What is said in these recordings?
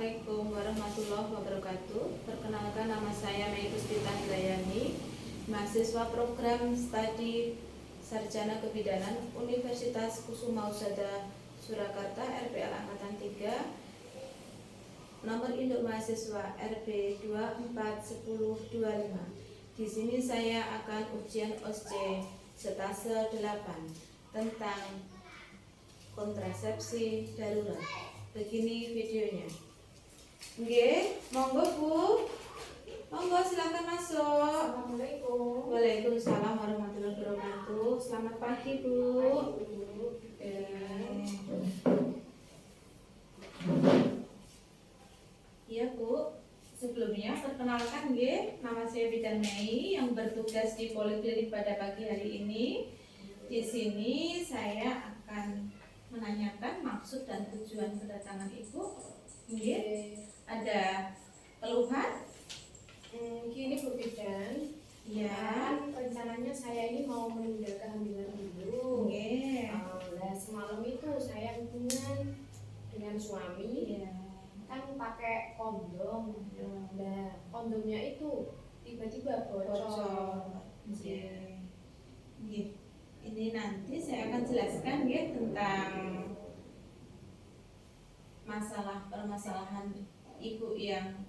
Assalamualaikum warahmatullahi wabarakatuh. Perkenalkan, nama saya Mei Puspita Hidayani, mahasiswa program studi Sarjana Kebidanan Universitas Kusuma Usada Surakarta, RPL Angkatan 3. Nomor induk mahasiswa RB 241025. Di sini saya akan ujian OSCE Setase 8 tentang kontrasepsi darurat. Begini videonya. Nggih, monggo Bu. Monggo silakan masuk. Assalamualaikum. Waalaikumsalam warahmatullahi wabarakatuh. Selamat pagi, Bu. Iya, Bu. Sebelumnya perkenalkan nggih, nama saya Bidan Mei yang bertugas di Poliklinik pada pagi hari ini. Di sini saya akan menanyakan maksud dan tujuan kedatangan Ibu. Nggih, ada keluhan? Gini Bu Bidan, Ya. kan rencananya saya ini mau menunda kehamilan dulu. Nggih. Nah, semalam itu saya hubungan dengan suami, Iya. kan pakai kondom. Nah, kondomnya itu tiba-tiba bocor. Nggih. Nggih. Ini nanti saya akan jelaskan nggih tentang permasalahan Ibu yang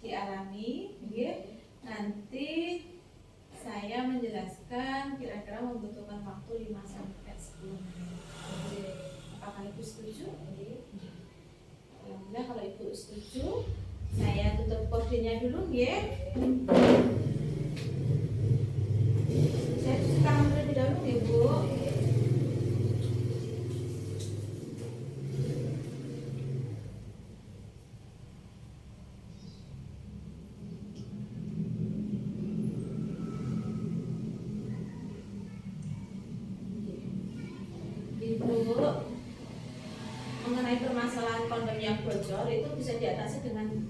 dialami, nggih. Nanti saya menjelaskan kira-kira membutuhkan waktu 5 sampai 10 menit. Apakah Ibu setuju? Alhamdulillah kalau Ibu setuju, saya tutup kodenya dulu nggih. Saya cuci tangan terlebih dahulu ya Bu. Ibu, mengenai permasalahan kondom yang bocor itu bisa diatasi dengan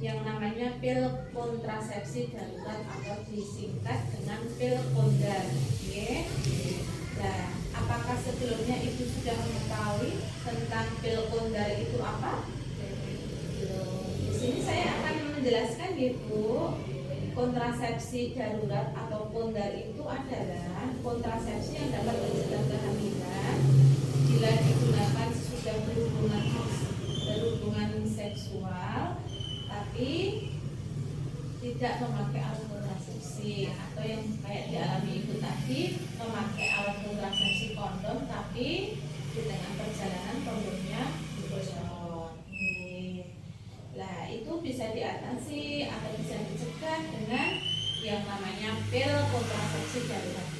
yang namanya pil kontrasepsi darurat atau disingkat dengan pil kondar. Oke. Nah, apakah sebelumnya Ibu sudah mengetahui tentang pil kondar itu apa? Di sini saya akan menjelaskan Ibu. Kontrasepsi darurat atau kondar itu adalah kontrasepsi yang dapat mencegah kehamilan bila digunakan sesudah berhubungan seksual tapi tidak memakai alat kontrasepsi, atau yang kayak dialami Ibu tadi memakai alat kontrasepsi kondom tapi di tengah perjalanan kondomnya bocor. Nah, itu bisa diatasi atau bisa dicegah dengan yang namanya pil kontrasepsi darurat.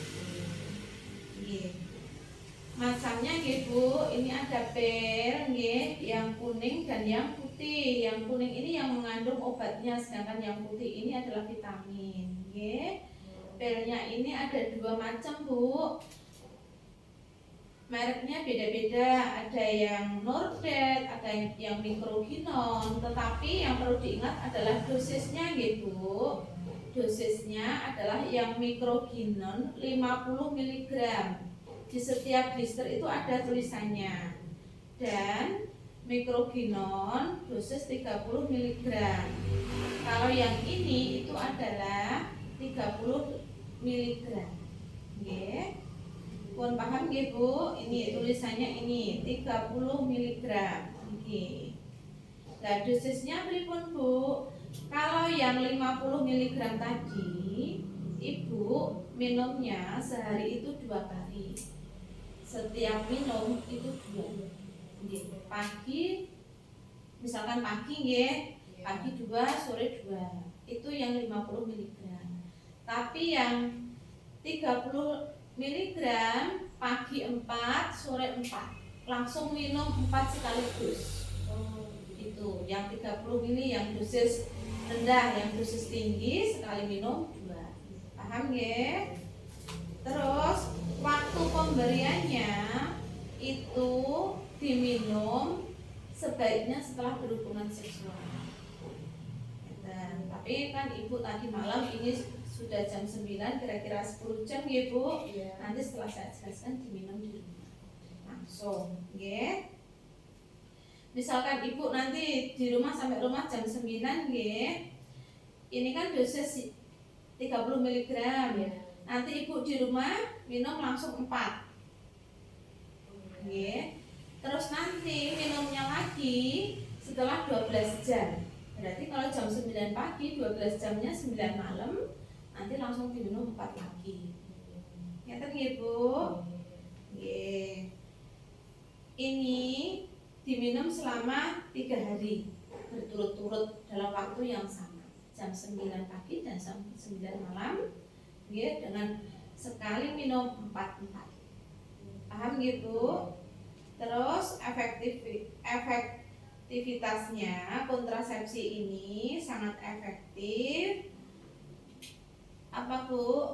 Macamnya nggih Bu, ini ada pil nggih, yang kuning dan yang putih. Yang kuning ini yang mengandung obatnya, sedangkan yang putih ini adalah vitamin. Nggih. Pilnya ini ada 2 macam Bu. Mereknya beda-beda, ada yang Nordet, ada yang Microgynon. Tetapi yang perlu diingat adalah dosisnya nggih Bu. Dosisnya adalah yang Microgynon 50 mg. Di setiap blister itu ada tulisannya. Dan Microgynon dosis 30 mg. Kalau yang ini itu adalah 30 mg. Nggih. Pun paham nggih Bu? Ini tulisannya ini 30 mg. Nggih. Nah, dosisnya pripun Bu? Kalau yang 50 mg tadi, Ibu minumnya sehari itu 2 kali. Setiap minum itu 2. Nggih. Pagi, misalkan pagi nggih, pagi 2, sore 2. Itu yang 50 mg. Tapi yang 30 mg pagi 4, sore 4. Langsung minum 4 sekaligus. Itu yang 30 ml yang dosis rendah, yang dosis tinggi sekali minum 2. Paham nggih? Terus waktu pemberiannya itu diminum sebaiknya setelah berhubungan seksual. Dan tapi kan Ibu tadi malam ini sudah jam 9, kira-kira 10 jam ya Bu. Iya. Nanti setelah saya jelaskan diminum di rumah langsung, nggih. misalkan ibu nanti di rumah sampai rumah jam 9 nggih. Ini kan dosis 30 mg. Iya. Nanti ibu di rumah minum langsung 4 nggih. Terus nanti minumnya lagi setelah 12 jam. Berarti kalau jam 9 pagi, 12 jamnya 9 malam, nanti langsung diminum 4 lagi. Ngeten nggih, Bu? Nggih. Ini diminum selama 3 hari berturut-turut dalam waktu yang sama. Jam 9 pagi dan jam 9 malam. Nggih, dengan sekali minum 4-4. Paham nggih, Bu? Terus efektivitasnya kontrasepsi ini sangat efektif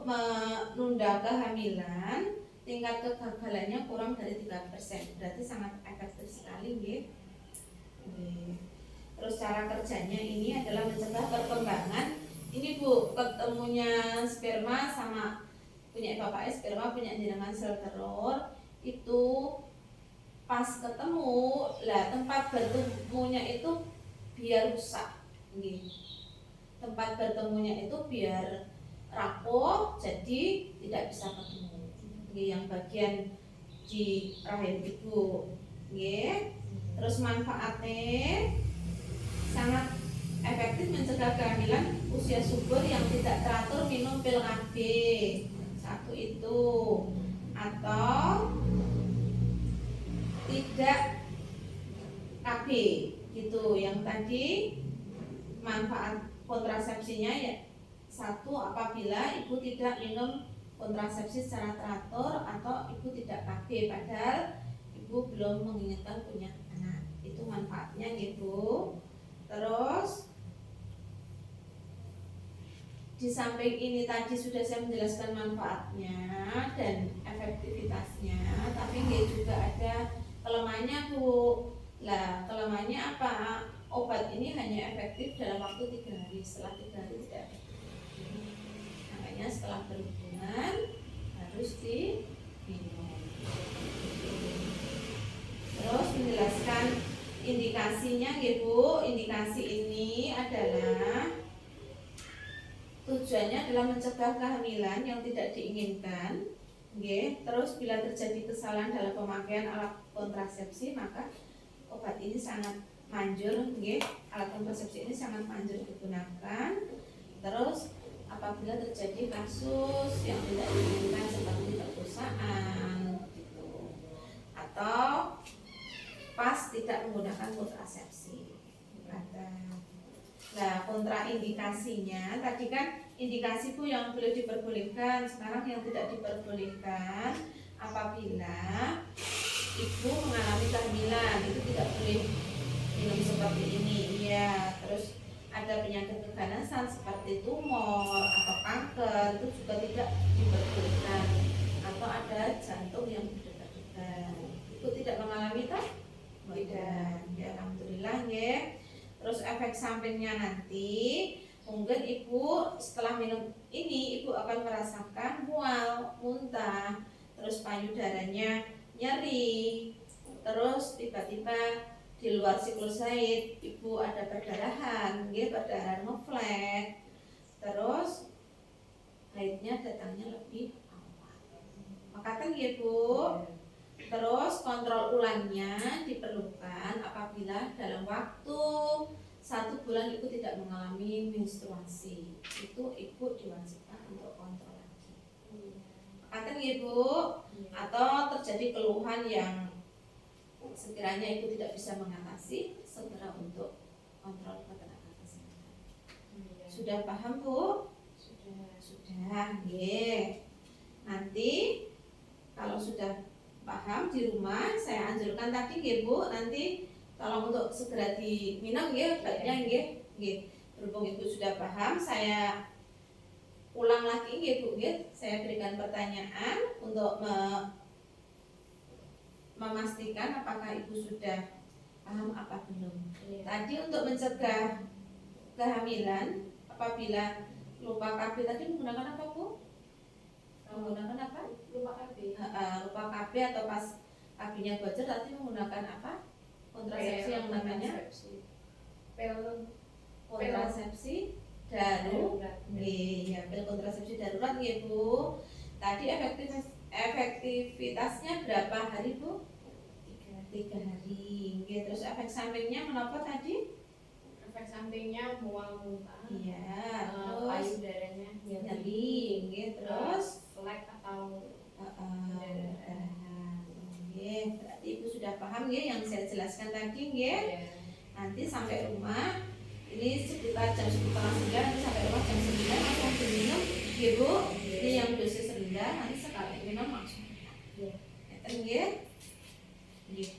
menunda kehamilan, tingkat kegagalannya kurang dari 3%. Berarti sangat efektif sekali nggih. Terus cara kerjanya ini adalah mencegah perkembangan ini Bu, ketemunya sperma sama punya bapaknya sperma punya jenengan sel telur itu pas ketemu lah tempat bertemunya itu biar rusak nggih. Tempat bertemunya itu biar rapuh jadi tidak bisa ketemu nggih, yang bagian di rahim ibu nggih. Terus manfaatnya sangat efektif mencegah kehamilan usia subur yang tidak teratur minum pil KB. Satu itu, atau tidak KB gitu. Yang tadi manfaat kontrasepsinya ya satu, apabila ibu tidak minum kontrasepsi secara teratur atau ibu tidak KB padahal ibu belum menginginkan punya anak. Itu manfaatnya gitu. Terus di samping ini tadi sudah saya menjelaskan manfaatnya dan efektivitasnya, tapi nggak juga ada kelemahannya Bu. Lah kelemahannya apa? Obat ini hanya efektif dalam waktu 3 hari. Setelah 3 hari tidak efektif. Makanya setelah berhubungan harus diminum. Terus menjelaskan indikasinya ya Bu. Indikasi ini adalah tujuannya adalah mencegah kehamilan yang tidak diinginkan. Terus bila terjadi kesalahan dalam pemakaian alat kontrasepsi maka obat ini sangat manjur. Alat kontrasepsi ini sangat manjur digunakan. Terus apabila terjadi kasus yang tidak diinginkan seperti perkosaan gitu, atau pas tidak menggunakan kontrasepsi. Nah, kontraindikasinya tadi kan indikasi Bu yang boleh diperbolehkan, sekarang yang tidak diperbolehkan apabila ibu mengalami kehamilan, itu tidak boleh minum seperti ini. Ya, terus ada penyakit keganasan seperti tumor atau kanker itu juga tidak diperbolehkan, atau ada jantung yang berdebar-debar. Ibu tidak mengalami tak? Tidak. Ya, alhamdulillah ya. Terus efek sampingnya nanti mungkin ibu setelah minum ini ibu akan merasakan mual, muntah, terus payudaranya nyeri, terus tiba-tiba di luar siklus haid ibu ada perdarahan, perdarahan ngeflek, terus haidnya datangnya lebih awal. Maka kan Bu. Terus kontrol ulangnya diperlukan apabila dalam waktu 1 bulan ibu tidak mengalami menstruasi. Itu ibu diwajibkan untuk kontrol lagi. Katakan ibu, atau terjadi keluhan yang sekiranya ibu tidak bisa mengatasi, segera untuk kontrol ke tenaga kesehatan. Sudah paham Bu? Sudah. Nanti kalau sudah paham di rumah saya anjurkan tadi Bu, nanti tolong untuk segera diminum baiknya berhubung ibu sudah paham saya ulang lagi Bu, saya berikan pertanyaan untuk memastikan apakah ibu sudah paham apa belum. Tadi untuk mencegah kehamilan apabila lupa KB tadi menggunakan apa Bu? Menggunakan apa? Lupa KB. Lupa KB atau pas KB-nya bocor tadi menggunakan apa? kontrasepsi yang namanya pil kontrasepsi darurat. Nggih, ya pil kontrasepsi darurat nggih Bu. Tadi efektivitasnya berapa hari Bu? 3 hari. Nggih, terus efek sampingnya menapa tadi? efek sampingnya mual muntah, Iya, terus payudaranya nyeri, nggih, terus flek atau perdarahan. Nggih, berarti Ibu sudah paham nggih yang saya jelaskan tadi nggih. Nanti sampai rumah ini sekitar jam 10:30, nanti sampai rumah jam 9 langsung diminum nggih Bu. Ini yang dosis rendah, nanti sekali minum langsung. Ngeten nggih. Nggih.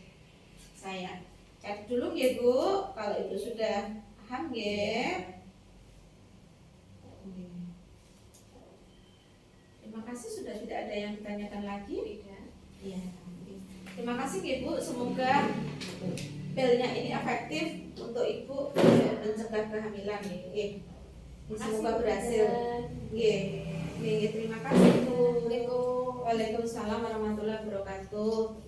Saya cek dulu nggih Bu, kalau Ibu sudah paham nggih. Terima kasih, sudah tidak ada yang ditanyakan lagi. Iya. Terima kasih nggih Bu, semoga pilnya ini efektif untuk Ibu mencegah kehamilan nggih. Semoga berhasil. Nggih. Nggih, terima kasih Bu. Waalaikumsalam warahmatullahi wabarakatuh.